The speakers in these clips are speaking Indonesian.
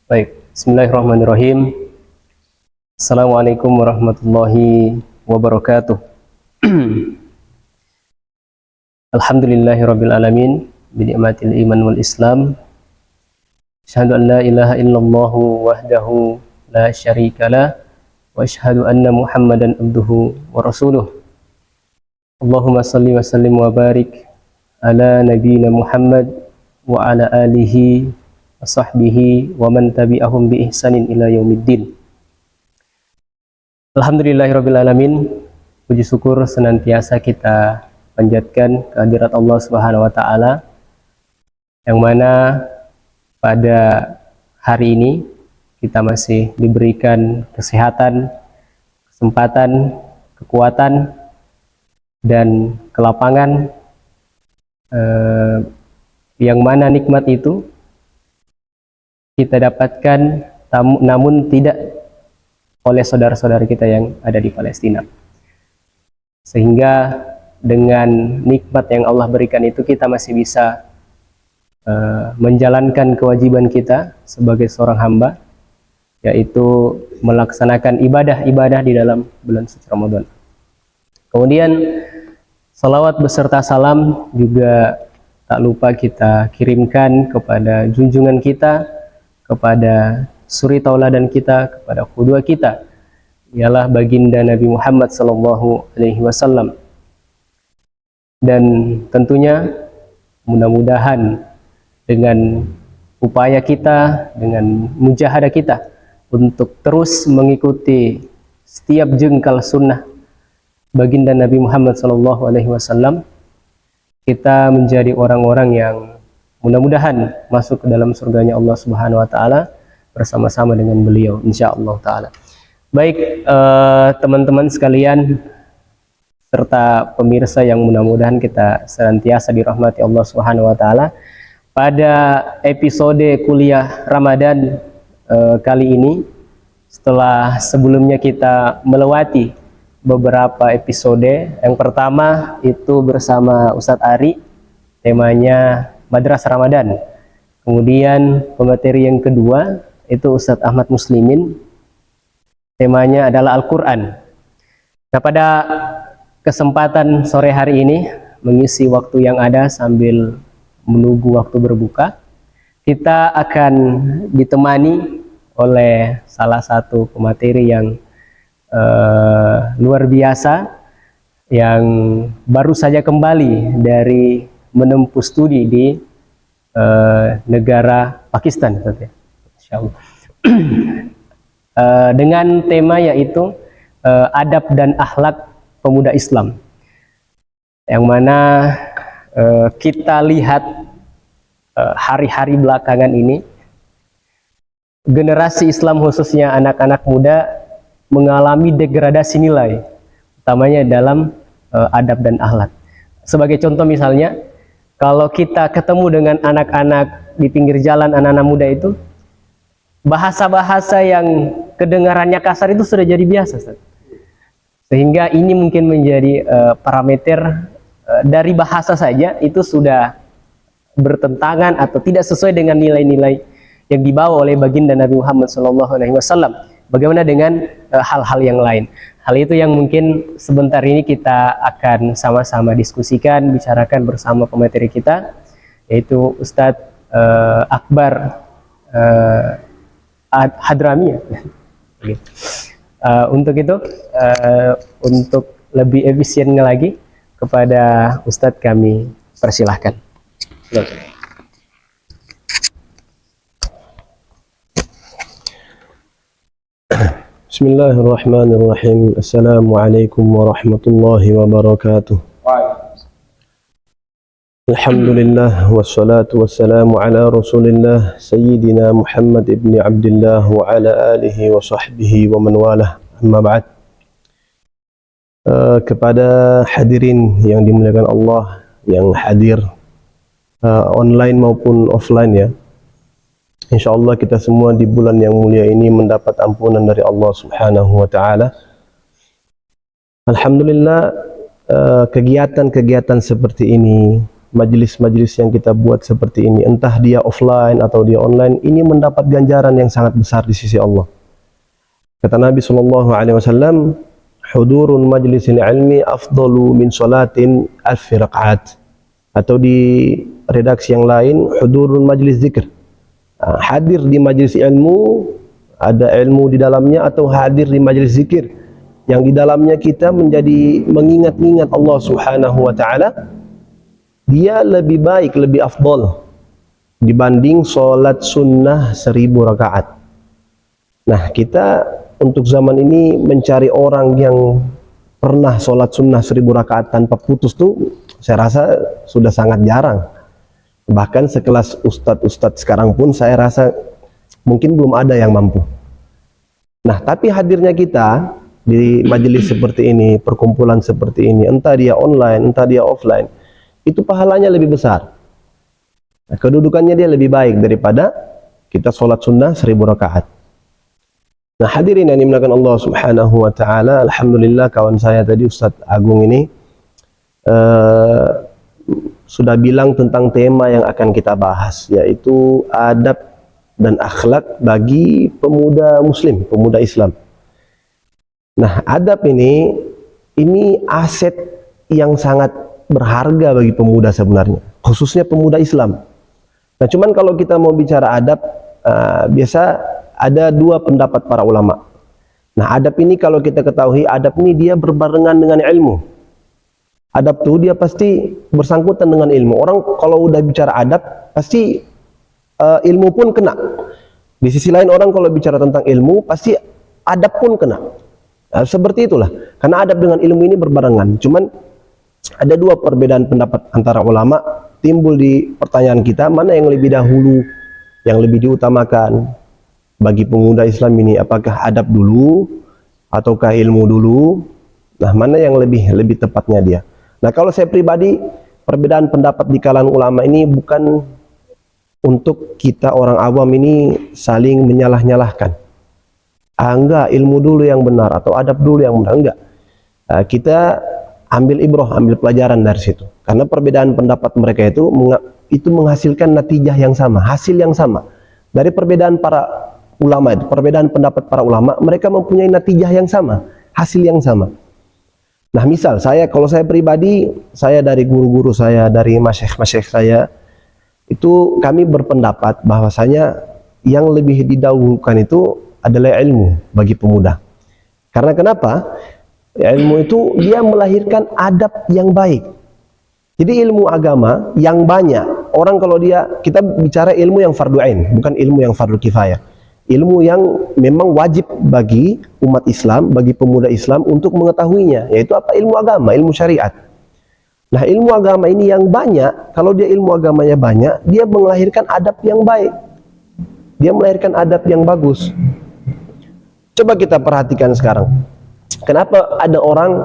Baik, bismillahirrahmanirrahim. Assalamualaikum warahmatullahi wabarakatuh. Alhamdulillahirabbil alamin bi ni'matil iman wal islam. Asyhadu an la ilaha illallah wahdahu la syarikalah wa asyhadu anna Muhammadan abduhu wa rasuluh. Allahumma shalli wa sallim wa barik ala nabiyyina Muhammad wa ala alihi wa sahbihi wa man tabi'ahum bi ihsanin ila yaumiddin. Alhamdulillahirabbil alamin. Puji syukur senantiasa kita panjatkan kehadirat Allah Subhanahu wa taala, yang mana pada hari ini kita masih diberikan kesehatan, kesempatan, kekuatan dan kelapangan, yang mana nikmat itu kita dapatkan namun tidak oleh saudara-saudara kita yang ada di Palestina. Sehingga dengan nikmat yang Allah berikan itu kita masih bisa menjalankan kewajiban kita sebagai seorang hamba, yaitu melaksanakan ibadah-ibadah di dalam bulan suci Ramadan. Kemudian salawat beserta salam juga tak lupa kita kirimkan kepada junjungan kita, kepada suri tauladan kita, kepada qudwa kita, ialah baginda Nabi Muhammad sallallahu alaihi wasallam. Dan tentunya mudah-mudahan dengan upaya kita, dengan mujahadah kita untuk terus mengikuti setiap jengkal sunnah baginda Nabi Muhammad sallallahu alaihi wasallam, kita menjadi orang-orang yang mudah-mudahan masuk ke dalam surganya Allah Subhanahu wa taala bersama-sama dengan beliau insyaallah taala. Baik, teman-teman sekalian serta pemirsa yang mudah-mudahan kita senantiasa dirahmati Allah Subhanahu wa taala. Pada episode kuliah Ramadan kali ini, setelah sebelumnya kita melewati beberapa episode, yang pertama itu bersama Ustadz Ari, temanya Madrasah Ramadan. Kemudian pemateri yang kedua itu Ustadz Ahmad Muslimin, temanya adalah Al-Quran. Nah, pada kesempatan sore hari ini, mengisi waktu yang ada sambil menunggu waktu berbuka, kita akan ditemani oleh salah satu pemateri yang luar biasa, yang baru saja kembali dari menempuh studi di negara Pakistan, insyaallah. Dengan tema yaitu adab dan akhlak pemuda Islam, yang mana kita lihat hari-hari belakangan ini generasi Islam khususnya anak-anak muda mengalami degradasi nilai, utamanya dalam adab dan akhlak. Sebagai contoh misalnya, kalau kita ketemu dengan anak-anak di pinggir jalan, anak-anak muda itu, bahasa-bahasa yang kedengarannya kasar itu sudah jadi biasa, Ustaz. Sehingga ini mungkin menjadi parameter dari bahasa saja itu sudah bertentangan atau tidak sesuai dengan nilai-nilai yang dibawa oleh baginda Nabi Muhammad SAW. Bagaimana dengan hal-hal yang lain? Hal itu yang mungkin sebentar ini kita akan sama-sama diskusikan, bicarakan bersama pemateri kita, yaitu Ustadz Akbar Hadrami. Untuk itu, untuk lebih efisiennya lagi, kepada Ustadz kami persilahkan. Bismillahirrahmanirrahim. Assalamualaikum warahmatullahi wabarakatuh. Alhamdulillah wassalatu wassalamu ala Rasulillah Sayyidina Muhammad ibn Abdullah wa ala alihi wa sahbihi wa man walah. Amma ba'd. Kepada hadirin yang dimuliakan Allah, yang hadir online maupun offline ya, insyaallah kita semua di bulan yang mulia ini mendapat ampunan dari Allah Subhanahu wa taala. Alhamdulillah, kegiatan-kegiatan seperti ini majelis-majelis yang kita buat seperti ini, entah dia offline atau dia online, ini mendapat ganjaran yang sangat besar di sisi Allah. Kata Nabi SAW, hudurun majlisil ilmi afdalu min salatin alfi rakaat. Atau di redaksi yang lain, hudurun majlis zikr. Hadir di majlis ilmu, ada ilmu di dalamnya, atau hadir di majlis zikir yang di dalamnya kita menjadi mengingat-ingat Allah Subhanahu wa taala, dia lebih baik, lebih afdal dibanding salat sunnah 1000 rakaat. Nah, kita untuk zaman ini mencari orang yang pernah salat sunnah 1000 rakaat tanpa putus tuh saya rasa sudah sangat jarang. Bahkan sekelas ustadz-ustadz sekarang pun saya rasa mungkin belum ada yang mampu. Nah, tapi hadirnya kita di majelis seperti ini, perkumpulan seperti ini, entah dia online, entah dia offline, itu pahalanya lebih besar. Nah, kedudukannya dia lebih baik daripada kita sholat sunnah 1000 rakaat. Nah, hadirin yang dimuliakan Allah Subhanahu wa taala, alhamdulillah kawan saya tadi Ustadz Agung ini sudah bilang tentang tema yang akan kita bahas, yaitu adab dan akhlak bagi pemuda muslim, pemuda Islam. Nah, adab ini aset yang sangat berharga bagi pemuda sebenarnya, khususnya pemuda Islam. Nah, cuman kalau kita mau bicara adab, biasa ada dua pendapat para ulama. Nah, adab ini kalau kita ketahui, adab ini dia berbarengan dengan ilmu. Adab tuh dia pasti bersangkutan dengan ilmu. Orang kalau udah bicara adab, pasti ilmu pun kena. Di sisi lain orang kalau bicara tentang ilmu, pasti adab pun kena. Nah, seperti itulah. Karena adab dengan ilmu ini berbarengan. Cuman ada dua perbedaan pendapat antara ulama. Timbul di pertanyaan kita, mana yang lebih dahulu, yang lebih diutamakan bagi pemuda Islam ini? Apakah adab dulu ataukah ilmu dulu? Nah, mana yang lebih tepatnya dia? Nah, kalau saya pribadi, perbedaan pendapat di kalangan ulama ini bukan untuk kita orang awam ini saling menyalah-nyalahkan. Enggak, ilmu dulu yang benar atau adab dulu yang benar, enggak. Kita ambil ibrah, ambil pelajaran dari situ. Karena perbedaan pendapat mereka itu menghasilkan natijah yang sama, hasil yang sama. Dari perbedaan para ulama itu, perbedaan pendapat para ulama, mereka mempunyai natijah yang sama, hasil yang sama. Nah, misal kalau saya pribadi, saya dari guru-guru saya, dari masyayikh saya, itu kami berpendapat bahwasanya yang lebih didahulukan itu adalah ilmu bagi pemuda. Karena kenapa? Ilmu itu dia melahirkan adab yang baik. Jadi ilmu agama yang banyak, orang kalau kita bicara ilmu yang fardu ain, bukan ilmu yang fardu kifayah. Ilmu yang memang wajib bagi umat Islam, bagi pemuda Islam untuk mengetahuinya, yaitu apa? Ilmu agama, ilmu syariat. Nah, ilmu agama ini yang banyak, kalau dia ilmu agamanya banyak, dia melahirkan adab yang baik. Dia melahirkan adab yang bagus. Coba kita perhatikan sekarang. Kenapa ada orang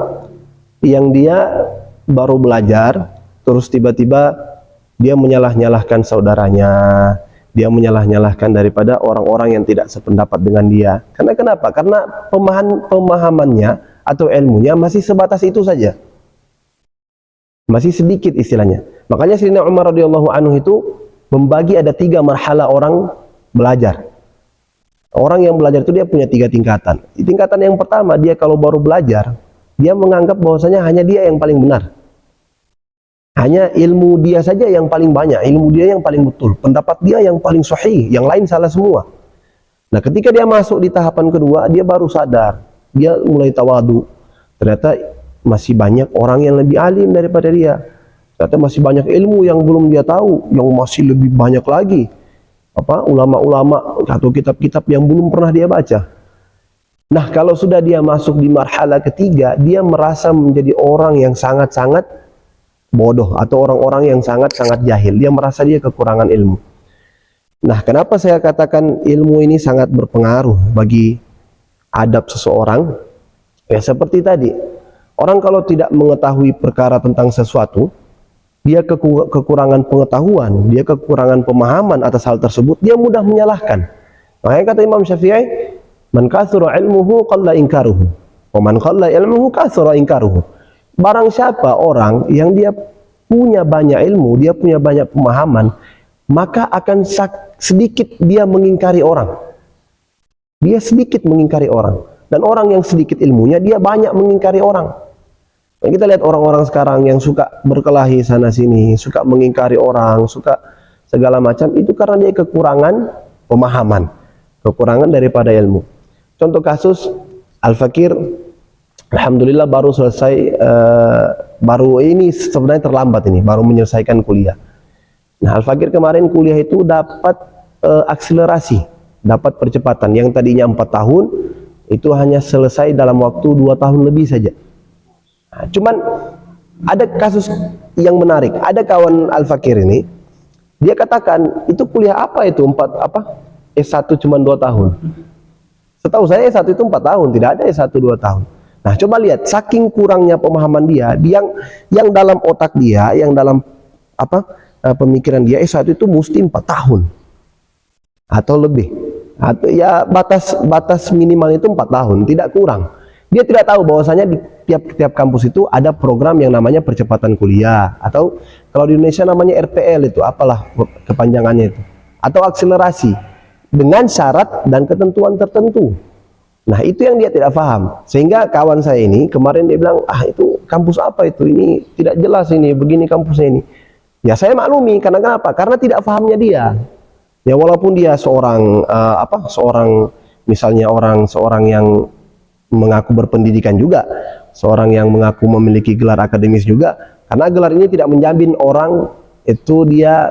yang dia baru belajar, terus tiba-tiba dia menyalah-nyalahkan saudaranya, dia menyalah-nyalahkan daripada orang-orang yang tidak sependapat dengan dia. Karena kenapa? Karena pemahamannya atau ilmunya masih sebatas itu saja. Masih sedikit istilahnya. Makanya Sayyidina Umar radhiyallahu anhu itu membagi ada 3 marhalah orang belajar. Orang yang belajar itu dia punya 3 tingkatan. Di tingkatan yang pertama, dia kalau baru belajar, dia menganggap bahwasanya hanya dia yang paling benar. Hanya ilmu dia saja yang paling banyak, ilmu dia yang paling betul, pendapat dia yang paling sahih, yang lain salah semua. Nah, ketika dia masuk di tahapan kedua, dia baru sadar, dia mulai tawadu. Ternyata masih banyak orang yang lebih alim daripada dia. Ternyata masih banyak ilmu yang belum dia tahu, yang masih lebih banyak lagi. Ulama-ulama atau kitab-kitab yang belum pernah dia baca. Nah, kalau sudah dia masuk di marhalah ketiga, dia merasa menjadi orang yang sangat-sangat bodoh atau orang-orang yang sangat-sangat jahil. Dia merasa dia kekurangan ilmu. Nah, kenapa saya katakan ilmu ini sangat berpengaruh bagi adab seseorang? Ya, seperti tadi, orang kalau tidak mengetahui perkara tentang sesuatu, dia kekurangan pengetahuan, dia kekurangan pemahaman atas hal tersebut, dia mudah menyalahkan. Makanya kata Imam Syafi'i, man kathura ilmuhu qalla inkaruhu, wa man qalla ilmuhu kathura inkaruhu. Barang siapa orang yang dia punya banyak ilmu, dia punya banyak pemahaman, maka akan sedikit dia mengingkari orang. Dia sedikit mengingkari orang. Dan orang yang sedikit ilmunya, dia banyak mengingkari orang. Dan kita lihat orang-orang sekarang yang suka berkelahi sana-sini, suka mengingkari orang, suka segala macam, itu karena dia kekurangan pemahaman, kekurangan daripada ilmu. Contoh kasus, Al-Fakir, alhamdulillah baru selesai, baru ini sebenarnya terlambat ini, baru menyelesaikan kuliah. Nah, Al-Fakir kemarin kuliah itu dapat akselerasi, dapat percepatan. Yang tadinya 4 tahun, itu hanya selesai dalam waktu 2 tahun lebih saja. Nah, cuman ada kasus yang menarik. Ada kawan Al-Fakir ini, dia katakan, itu kuliah apa itu? S1 cuma 2 tahun. Setahu saya S1 itu 4 tahun, tidak ada S1 2 tahun. Nah, coba lihat, saking kurangnya pemahaman dia, yang dalam otak dia, yang dalam pemikiran dia, S1 itu mesti 4 tahun atau lebih. Atau ya batas minimal itu 4 tahun, tidak kurang. Dia tidak tahu bahwasanya di tiap kampus itu ada program yang namanya percepatan kuliah, atau kalau di Indonesia namanya RPL, itu apalah kepanjangannya itu, atau akselerasi dengan syarat dan ketentuan tertentu. Nah, itu yang dia tidak paham. Sehingga kawan saya ini kemarin dia bilang, itu kampus apa itu, ini tidak jelas, ini begini kampusnya ini. Ya saya maklumi, karena kenapa? Karena tidak pahamnya dia. Ya walaupun dia seorang seorang yang mengaku berpendidikan juga, seorang yang mengaku memiliki gelar akademis juga, karena gelar ini tidak menjamin orang itu dia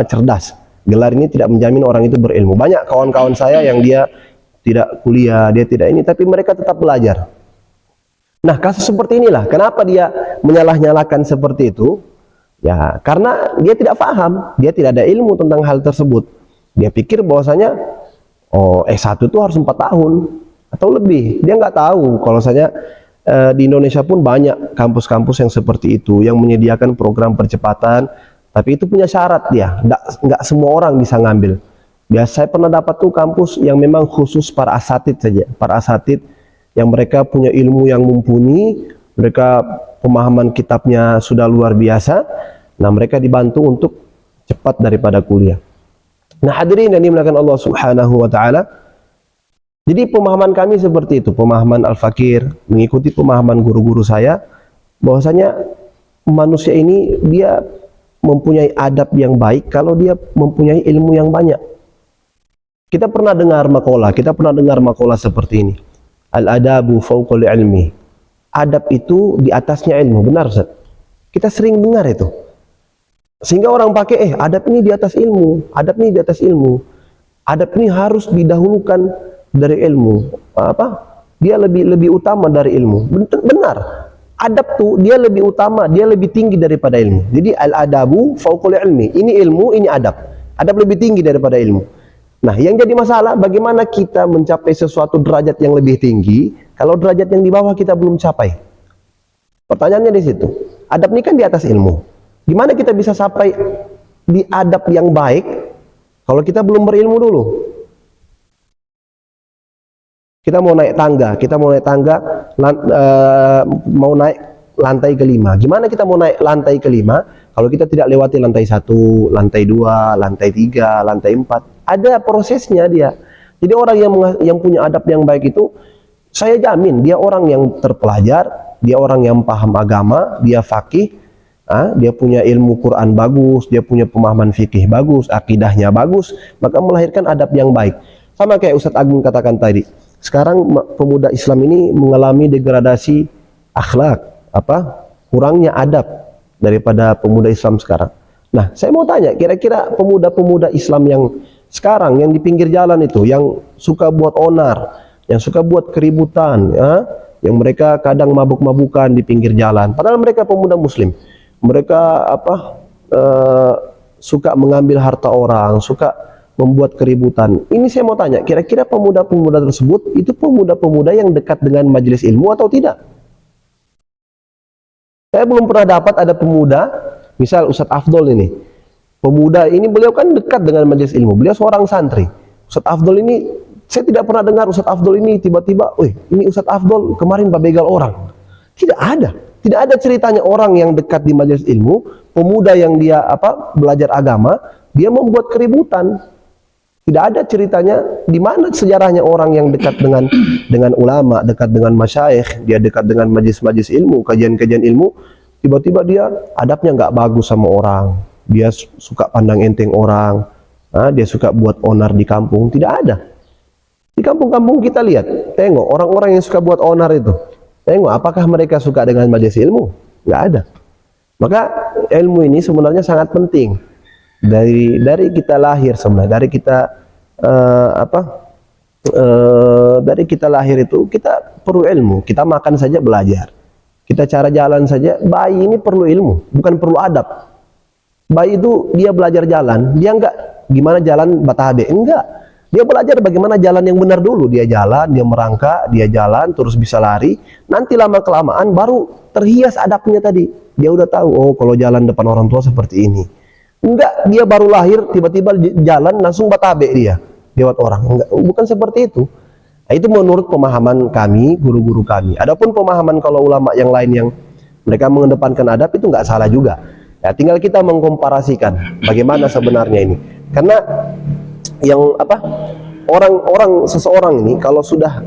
cerdas. Gelar ini tidak menjamin orang itu berilmu. Banyak kawan-kawan saya yang dia tidak kuliah, dia tidak ini, tapi mereka tetap belajar. Nah, kasus seperti inilah, kenapa dia menyalah-nyalahkan seperti itu? Ya, karena dia tidak paham, dia tidak ada ilmu tentang hal tersebut. Dia pikir bahwasanya, S1 itu harus 4 tahun atau lebih. Dia nggak tahu kalau saya di Indonesia pun banyak kampus-kampus yang seperti itu, yang menyediakan program percepatan, tapi itu punya syarat dia. Nggak semua orang bisa ngambil. Biasa saya pernah dapat tuh kampus yang memang khusus para asatid saja, para asatid yang mereka punya ilmu yang mumpuni, mereka pemahaman kitabnya sudah luar biasa. Nah, mereka dibantu untuk cepat daripada kuliah. Nah, hadirin yang dimuliakan Allah Subhanahu wa taala. Jadi pemahaman kami seperti itu, pemahaman Al-Fakir, mengikuti pemahaman guru-guru saya, bahwasanya manusia ini dia mempunyai adab yang baik kalau dia mempunyai ilmu yang banyak. Kita pernah dengar makalah seperti ini. Al-adabu fawqal ilmi. Adab itu di atasnya ilmu, benar Ustaz? Kita sering dengar itu. Sehingga orang pakai adab ini di atas ilmu, adab ini di atas ilmu. Adab ini harus didahulukan dari ilmu. Dia lebih utama dari ilmu. Benar. Adab tuh dia lebih utama, dia lebih tinggi daripada ilmu. Jadi al-adabu fawqal ilmi. Ini ilmu, ini adab. Adab lebih tinggi daripada ilmu. Nah, yang jadi masalah bagaimana kita mencapai sesuatu derajat yang lebih tinggi kalau derajat yang di bawah kita belum capai. Pertanyaannya di situ. Adab ini kan di atas ilmu. Gimana kita bisa sampai di adab yang baik kalau kita belum berilmu dulu? Kita mau naik tangga, mau naik lantai ke-5. Gimana kita mau naik lantai ke-5 kalau kita tidak lewati lantai 1, lantai 2, lantai 3, lantai 4? Ada prosesnya dia. Jadi orang yang punya adab yang baik itu, saya jamin dia orang yang terpelajar, dia orang yang paham agama, dia faqih, dia punya ilmu Quran bagus, dia punya pemahaman fikih bagus, akidahnya bagus, maka melahirkan adab yang baik. Sama kayak Ustadz Agung katakan tadi, sekarang pemuda Islam ini mengalami degradasi akhlak, kurangnya adab daripada pemuda Islam sekarang. Nah, saya mau tanya, kira-kira pemuda-pemuda Islam yang sekarang, yang di pinggir jalan itu, yang suka buat onar, yang suka buat keributan, yang mereka kadang mabuk-mabukan di pinggir jalan, padahal mereka pemuda Muslim, mereka suka mengambil harta orang, suka membuat keributan. Ini saya mau tanya, kira-kira pemuda-pemuda tersebut itu pemuda-pemuda yang dekat dengan majelis ilmu atau tidak? Saya belum pernah dapat ada pemuda, misal Ustadz Afdol ini, pemuda ini beliau kan dekat dengan majelis ilmu, beliau seorang santri. Ustadz Afdol ini, saya tidak pernah dengar Ustadz Afdol ini tiba-tiba, ini Ustadz Afdol kemarin begal orang. Tidak ada. Tidak ada ceritanya orang yang dekat di majelis ilmu, pemuda yang dia belajar agama, dia membuat keributan. Tidak ada ceritanya. Di mana sejarahnya orang yang dekat dengan ulama, dekat dengan masyayikh, dia dekat dengan majelis-majelis ilmu, kajian-kajian ilmu, tiba-tiba dia adabnya nggak bagus sama orang, dia suka pandang enteng orang, dia suka buat onar di kampung. Tidak ada. Di kampung-kampung kita lihat, tengok orang-orang yang suka buat onar itu, tengok apakah mereka suka dengan majelis ilmu? Nggak ada. Maka ilmu ini sebenarnya sangat penting. Dari kita lahir sebenarnya, dari kita lahir itu kita perlu ilmu. Kita makan saja belajar, kita cara jalan saja. Bayi ini perlu ilmu, bukan perlu adab. Bayi itu dia belajar jalan, dia enggak gimana jalan batabe, enggak. Dia belajar bagaimana jalan yang benar dulu. Dia jalan, dia merangkak, dia jalan terus bisa lari. Nanti lama kelamaan baru terhias adabnya tadi. Dia udah tahu, oh kalau jalan depan orang tua seperti ini. Enggak, dia baru lahir tiba-tiba jalan langsung batabe dia lewat orang. Enggak, bukan seperti itu. Nah, itu menurut pemahaman kami, guru-guru kami. Adapun pemahaman kalau ulama yang lain yang mereka mengedepankan adab itu enggak salah juga. Ya, tinggal kita mengkomparasikan bagaimana sebenarnya ini. Karena yang seseorang ini kalau sudah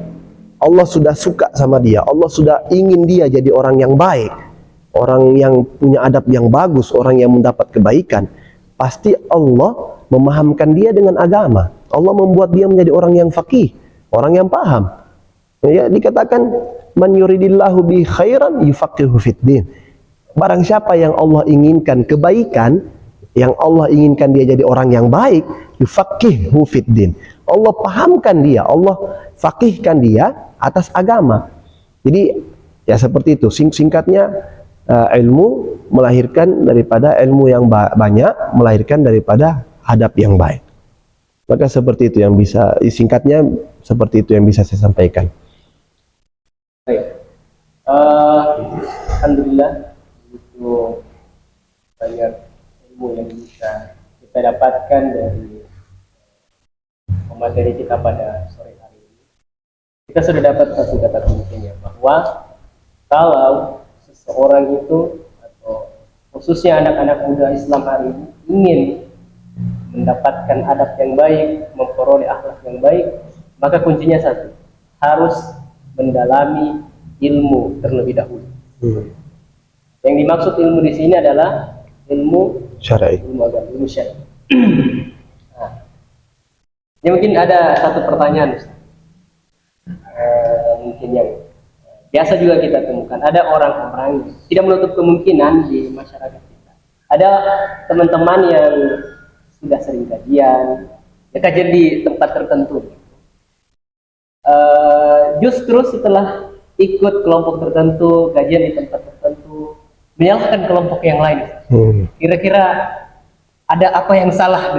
Allah sudah suka sama dia, Allah sudah ingin dia jadi orang yang baik, orang yang punya adab yang bagus, orang yang mendapat kebaikan, pasti Allah memahamkan dia dengan agama. Allah membuat dia menjadi orang yang faqih, orang yang paham. Ya, dikatakan man yuridillahu bi khairan yufaqihu fid din. Barang siapa yang Allah inginkan kebaikan, yang Allah inginkan dia jadi orang yang baik, yufaqihu fid din. Allah pahamkan dia, Allah faqihkan dia atas agama. Jadi ya seperti itu. Singkatnya, ilmu melahirkan daripada ilmu yang banyak, melahirkan daripada adab yang baik. Maka seperti itu yang bisa, singkatnya seperti itu yang bisa saya sampaikan. Baik. Alhamdulillah itu banyak ilmu yang bisa kita dapatkan dari materi kita pada sore hari ini. Kita sudah dapat satu kata kuncinya, bahwa kalau seseorang itu atau khususnya anak-anak muda Islam hari ini ingin mendapatkan adab yang baik, memperoleh akhlak yang baik, maka kuncinya satu, harus mendalami ilmu terlebih dahulu. Yang dimaksud ilmu di sini adalah ilmu syar'i, ilmu agama, ilmu syar'i. Nah, ini mungkin ada satu pertanyaan, Ustaz. Mungkin yang biasa juga kita temukan, ada orang-orang tidak menutup kemungkinan di masyarakat kita. Ada teman-teman yang sudah sering kajian, ya kajian di tempat tertentu. Justru setelah ikut kelompok tertentu, kajian di tempat tertentu, menyalahkan kelompok yang lain. Kira-kira ada apa yang salah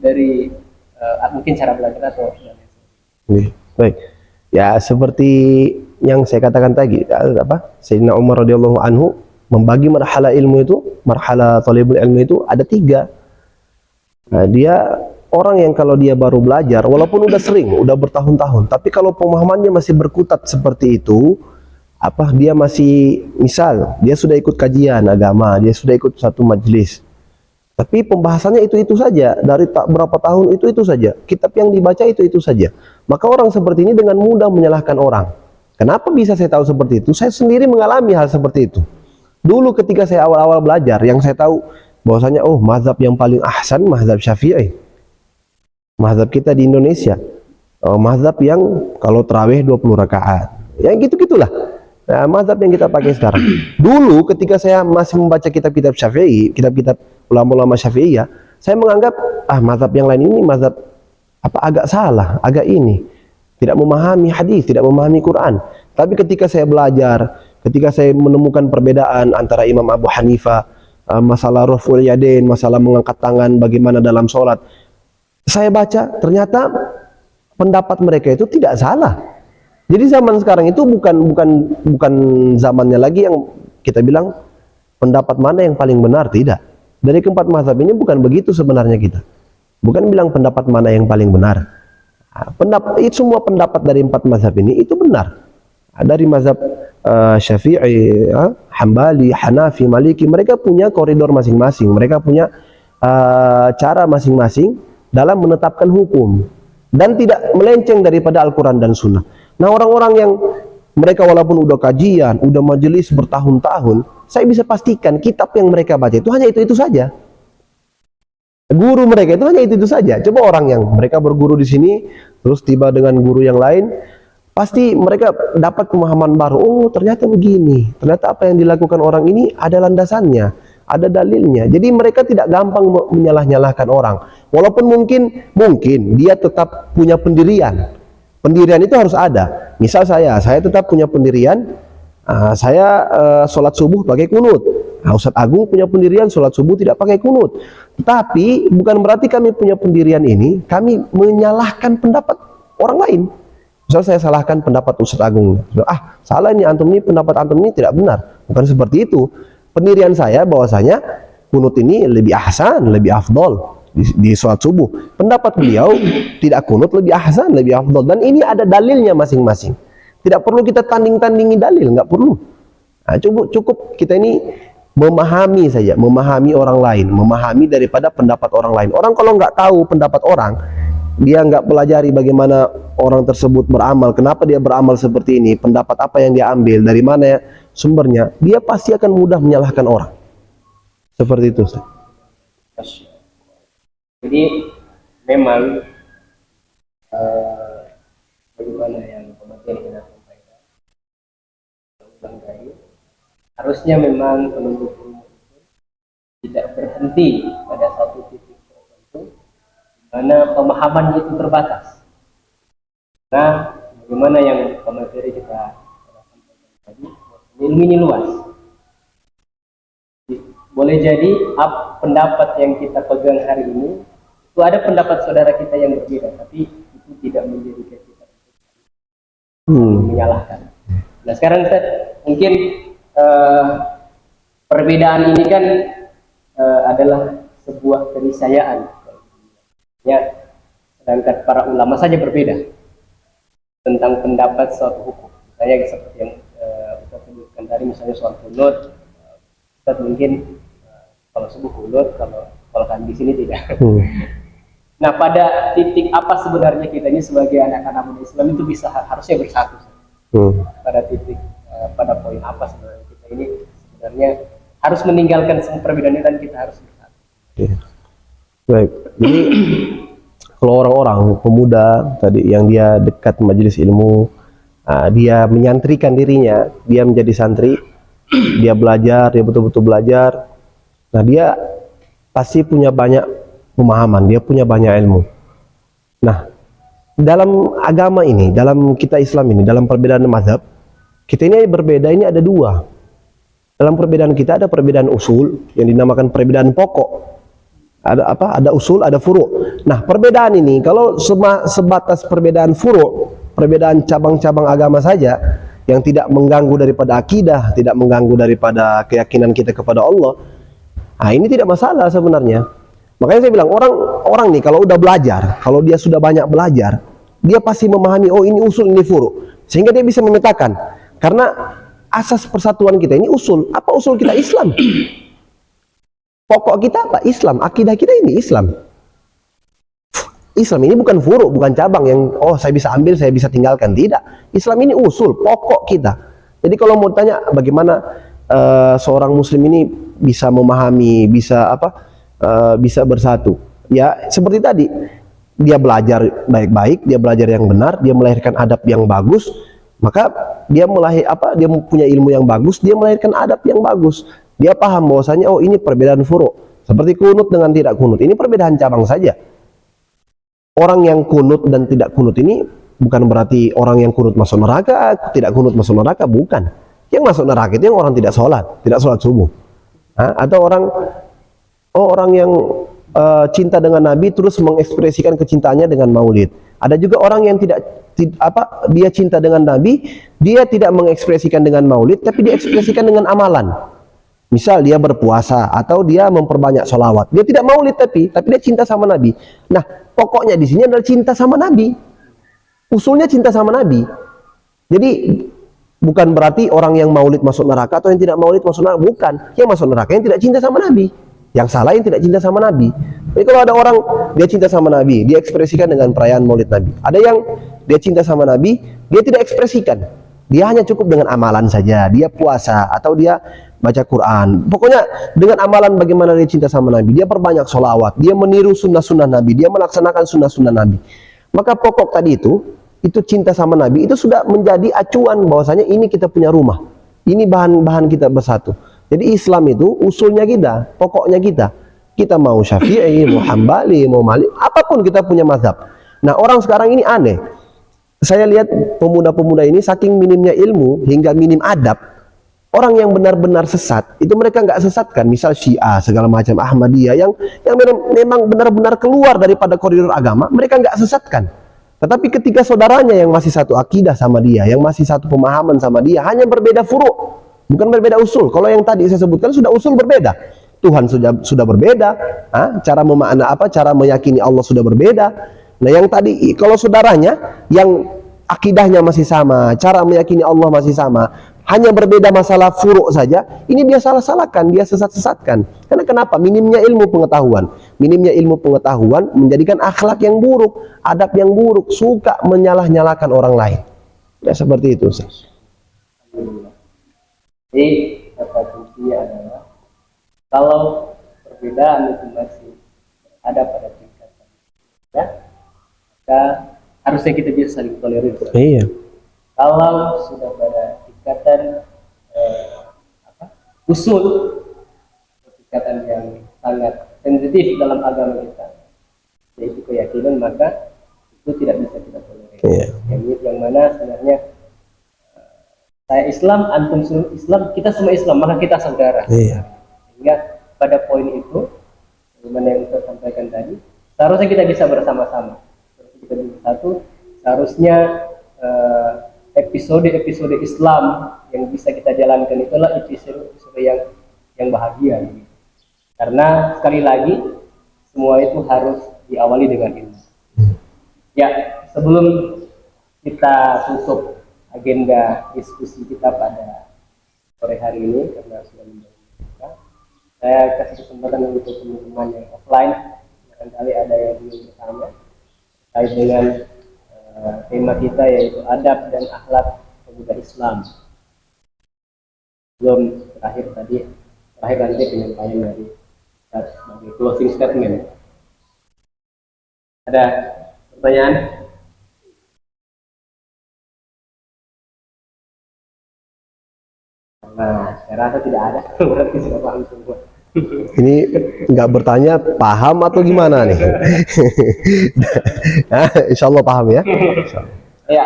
dari mungkin cara belajar atau baik. Ya seperti yang saya katakan tadi, Sayyidina Umar radhiyallahu anhu membagi marhala ilmu itu, marhala thalibul ilmu itu ada 3. Nah, dia orang yang kalau dia baru belajar, walaupun udah sering, udah bertahun-tahun, tapi kalau pemahamannya masih berkutat seperti itu, dia masih, misal dia sudah ikut kajian agama, dia sudah ikut satu majelis, tapi pembahasannya itu saja, dari berapa tahun itu saja, kitab yang dibaca itu saja, maka orang seperti ini dengan mudah menyalahkan orang. Kenapa bisa saya tahu seperti itu? Saya sendiri mengalami hal seperti itu. Dulu ketika saya awal-awal belajar, yang saya tahu bahwasanya mazhab yang paling ahsan mazhab Syafi'i. Mazhab kita di Indonesia, mazhab yang kalau tarawih 20 rakaat. Ya gitu-gitulah. Nah, mazhab yang kita pakai sekarang. Dulu ketika saya masih membaca kitab-kitab Syafi'i, kitab-kitab ulama-ulama Syafi'iyah, saya menganggap mazhab yang lain ini mazhab agak salah, agak ini. Tidak memahami hadis, tidak memahami Quran. Tapi ketika saya belajar, ketika saya menemukan perbedaan antara Imam Abu Hanifah, masalah raf'ul yadain, masalah mengangkat tangan bagaimana dalam sholat, saya baca ternyata pendapat mereka itu tidak salah. Jadi zaman sekarang itu bukan zamannya lagi yang kita bilang pendapat mana yang paling benar, tidak. Dari keempat mazhab ini bukan begitu sebenarnya kita. Bukan bilang pendapat mana yang paling benar. Semua pendapat dari 4 mazhab ini itu benar. Dari mazhab Syafi'i, Hambali, Hanafi, Maliki, mereka punya koridor masing-masing, mereka punya cara masing-masing dalam menetapkan hukum dan tidak melenceng daripada Al-Quran dan Sunnah. Nah, orang-orang yang mereka walaupun udah kajian, udah majelis bertahun-tahun, saya bisa pastikan kitab yang mereka baca itu hanya itu-itu saja. Guru mereka itu hanya itu-itu saja. Coba orang yang mereka berguru di sini, terus tiba dengan guru yang lain, pasti mereka dapat pemahaman baru. Oh, ternyata begini. Ternyata apa yang dilakukan orang ini ada landasannya, ada dalilnya. Jadi mereka tidak gampang menyalah-nyalahkan orang. Walaupun mungkin dia tetap punya pendirian. Pendirian itu harus ada. Misal saya tetap punya pendirian. Saya sholat subuh pakai kunut. Nah, Ustadz Agung punya pendirian sholat subuh tidak pakai kunut. Tapi bukan berarti kami punya pendirian ini kami menyalahkan pendapat orang lain. Misal saya salahkan pendapat Ustadz Agung, salah ini antum ini, pendapat antum ini tidak benar. Bukan seperti itu. Pendirian saya bahwasanya kunut ini lebih ahsan, lebih afdol di sholat subuh. Pendapat beliau tidak kunut lebih ahsan, lebih afdol. Dan ini ada dalilnya masing-masing. Tidak perlu kita tanding-tandingi dalil, nggak perlu. Nah, cukup kita ini memahami saja, memahami orang lain, memahami daripada pendapat orang lain. Orang kalau nggak tahu pendapat orang, dia nggak pelajari bagaimana orang tersebut beramal, kenapa dia beramal seperti ini, pendapat apa yang dia ambil, dari mana sumbernya, dia pasti akan mudah menyalahkan orang. Seperti itu, Ustaz. Jadi memang bagaimana yang materi kita sampaikan ulang lagi, harusnya memang penuntut ilmu itu tidak berhenti pada satu titik tertentu di mana pemahamannya itu terbatas. Nah, bagaimana yang materi kita sampaikan tadi, ilmu ini luas. Boleh jadi pendapat yang kita pegang hari ini itu ada pendapat saudara kita yang berbeda, tapi itu tidak menjadikan kita menyalahkan. Nah, sekarang Ustaz, mungkin perbedaan ini kan adalah sebuah keniscayaan. Ya, sedangkan para ulama saja berbeda tentang pendapat suatu hukum. Misalnya seperti yang Ustaz sebutkan tadi, misalnya soal kunut, Ustaz mungkin kalau subuh kunut, kalau kan di sini tidak. Nah, pada titik apa sebenarnya kita ini sebagai anak-anak muda Islam itu bisa harusnya bersatu? Pada titik, pada poin apa sebenarnya kita ini sebenarnya harus meninggalkan semua perbedaan dan kita harus bersatu? Baik, jadi kalau orang-orang pemuda tadi yang dia dekat majelis ilmu, dia menyantrikan dirinya, dia menjadi santri, dia belajar, dia betul-betul belajar. Nah, dia pasti punya banyak pemahaman, dia punya banyak ilmu. Nah, dalam agama ini, dalam kita Islam ini, dalam perbedaan mazhab, kita ini berbeda, ini ada dua. Dalam perbedaan kita ada perbedaan usul yang dinamakan perbedaan pokok. Ada apa? Ada usul, ada furu'. Nah, perbedaan ini kalau sebatas perbedaan furu', perbedaan cabang-cabang agama saja yang tidak mengganggu daripada akidah, tidak mengganggu daripada keyakinan kita kepada Allah, nah ini tidak masalah sebenarnya. Makanya saya bilang orang nih kalau udah belajar, kalau dia sudah banyak belajar, dia pasti memahami, oh ini usul, ini furu', sehingga dia bisa memetakan. Karena asas persatuan kita ini usul. Apa usul kita? Islam. Pokok kita apa? Islam. Akidah kita ini Islam. Islam ini bukan furu', bukan cabang yang saya bisa ambil, saya bisa tinggalkan. Tidak. Islam ini usul, pokok kita. Jadi kalau mau tanya bagaimana seorang muslim ini bisa memahami, bisa bisa bersatu. Ya, seperti tadi, dia belajar baik-baik, dia belajar yang benar, dia melahirkan adab yang bagus, maka dia dia punya ilmu yang bagus, dia melahirkan adab yang bagus. Dia paham bahwasanya ini perbedaan furu'. Seperti kunut dengan tidak kunut, ini perbedaan cabang saja. Orang yang kunut dan tidak kunut ini bukan berarti orang yang kunut masuk neraka, tidak kunut masuk neraka, bukan. Yang masuk neraka itu yang orang tidak sholat subuh. Atau orang yang cinta dengan Nabi terus mengekspresikan kecintaannya dengan maulid. Ada juga orang yang dia cinta dengan Nabi, dia tidak mengekspresikan dengan maulid, tapi dia ekspresikan dengan amalan. Misal dia berpuasa atau dia memperbanyak sholawat. Dia tidak maulid tapi dia cinta sama Nabi. Nah, pokoknya di sini adalah cinta sama Nabi. Usulnya cinta sama Nabi. Jadi Bukan berarti orang yang maulid masuk neraka atau yang tidak maulid masuk neraka. Bukan. Yang masuk neraka yang tidak cinta sama Nabi. Yang salah yang tidak cinta sama Nabi. Jadi kalau ada orang dia cinta sama Nabi, dia ekspresikan dengan perayaan maulid Nabi. Ada yang dia cinta sama Nabi, dia tidak ekspresikan. Dia hanya cukup dengan amalan saja. Dia puasa atau dia baca Quran. Pokoknya dengan amalan bagaimana dia cinta sama Nabi. Dia perbanyak sholawat. Dia meniru sunnah-sunnah Nabi. Dia melaksanakan sunnah-sunnah Nabi. Maka pokok tadi itu cinta sama Nabi, itu sudah menjadi acuan bahwasanya ini kita punya rumah. Ini bahan-bahan kita bersatu. Jadi Islam itu usulnya kita, pokoknya kita. Kita mau Syafi'i, mau Hambali, mau Malik, apapun kita punya mazhab. Nah, orang sekarang ini aneh. Saya lihat pemuda-pemuda ini saking minimnya ilmu hingga minim adab. Orang yang benar-benar sesat, itu mereka nggak sesatkan. Misal Syiah, segala macam Ahmadiyah yang memang benar-benar keluar daripada koridor agama, mereka nggak sesatkan. Tetapi ketika saudaranya yang masih satu akidah sama dia, yang masih satu pemahaman sama dia, hanya berbeda furu', bukan berbeda usul. Kalau yang tadi saya sebutkan sudah usul berbeda. Tuhan sudah berbeda, cara memakna cara meyakini Allah sudah berbeda. Nah, yang tadi kalau saudaranya yang akidahnya masih sama, cara meyakini Allah masih sama, hanya berbeda masalah furu' saja, ini dia salah-salahkan, dia sesat-sesatkan. Karena kenapa? Minimnya ilmu pengetahuan. Minimnya ilmu pengetahuan menjadikan akhlak yang buruk, adab yang buruk, suka menyalah-nyalahkan orang lain. Ya seperti itu, Ustaz. Jadi kata kuncinya adalah kalau perbedaan itu masih ada pada tingkatan ya, maka harusnya kita bisa saling tolerir. Iya. Kalau sudah pada tingkatan usul, tingkatan yang sangat sensitif dalam agama kita, yaitu keyakinan, maka itu tidak bisa kita tolerir. Iya. Yang mana sebenarnya saya Islam, antum Islam, kita semua Islam, maka kita saudara. Iya. Sehingga pada poin itu, bagaimana yang saya sampaikan tadi, seharusnya kita bisa bersama-sama. Kita bersatu, seharusnya episode-episode Islam yang bisa kita jalankan itulah episode yang bahagia. Karena sekali lagi semua itu harus diawali dengan ilmu. Ya, sebelum kita tutup agenda diskusi kita pada sore hari ini karena sudah menjadi, saya kasih kesempatan untuk teman-teman yang offline, barangkali ada yang belum bertanya terkait dengan tema kita yaitu adab dan akhlak pemuda Islam. Belum terakhir nanti penyampaian dari sebagai closing statement. Ada pertanyaan? Nah, saya rasa tidak ada. Berarti sudah paham semua. Ini nggak bertanya paham atau gimana nih? Insya Allah paham ya. Ya,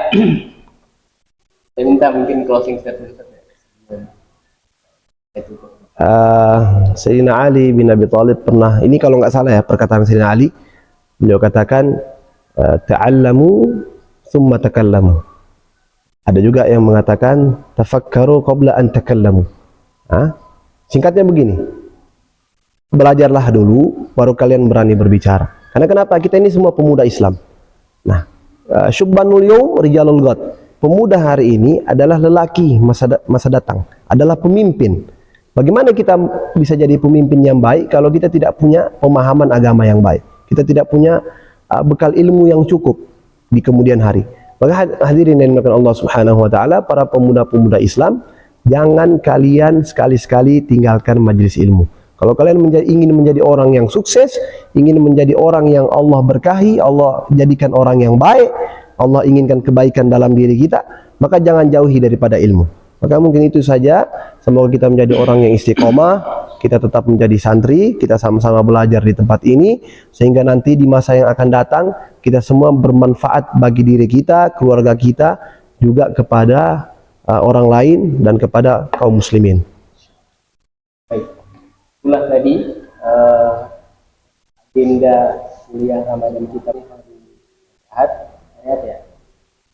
saya minta mungkin closing statement. Sayyidina Ali bin Abi Thalib pernah, ini kalau nggak salah ya perkataan Sayyidina Ali, beliau katakan ta'allamu thumma takallamu. Ada juga yang mengatakan tafakkaru qabla an takallamu. Singkatnya begini, belajarlah dulu baru kalian berani berbicara. Karena kenapa? Kita ini semua pemuda Islam. Nah, syubbanul yaum rijalul ghad. Pemuda hari ini adalah lelaki masa datang, adalah pemimpin. Bagaimana kita bisa jadi pemimpin yang baik kalau kita tidak punya pemahaman agama yang baik? Kita tidak punya bekal ilmu yang cukup di kemudian hari. Maka hadirin yang dimuliakan Allah Subhanahu wa taala, para pemuda-pemuda Islam, jangan kalian sekali-sekali tinggalkan majelis ilmu. Kalau kalian ingin menjadi orang yang sukses, ingin menjadi orang yang Allah berkahi, Allah jadikan orang yang baik, Allah inginkan kebaikan dalam diri kita, maka jangan jauhi daripada ilmu. Maka mungkin itu saja. Semoga kita menjadi orang yang istiqomah, kita tetap menjadi santri, kita sama-sama belajar di tempat ini, sehingga nanti di masa yang akan datang, kita semua bermanfaat bagi diri kita, keluarga kita, juga kepada orang lain dan kepada kaum muslimin. Baik, itulah tadi agenda kuliah Ramadan kita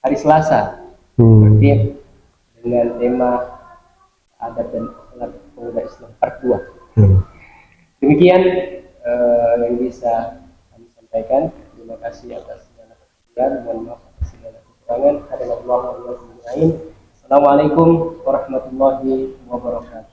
hari Selasa. Berarti dengan tema adab dan akhlak pemuda Islam part 2. Demikian yang bisa kami sampaikan. Terima kasih atas segala perhatian. Mohon maaf atas segala kekurangan. Assalamualaikum warahmatullahi wabarakatuh. Assalamualaikum warahmatullahi wabarakatuh.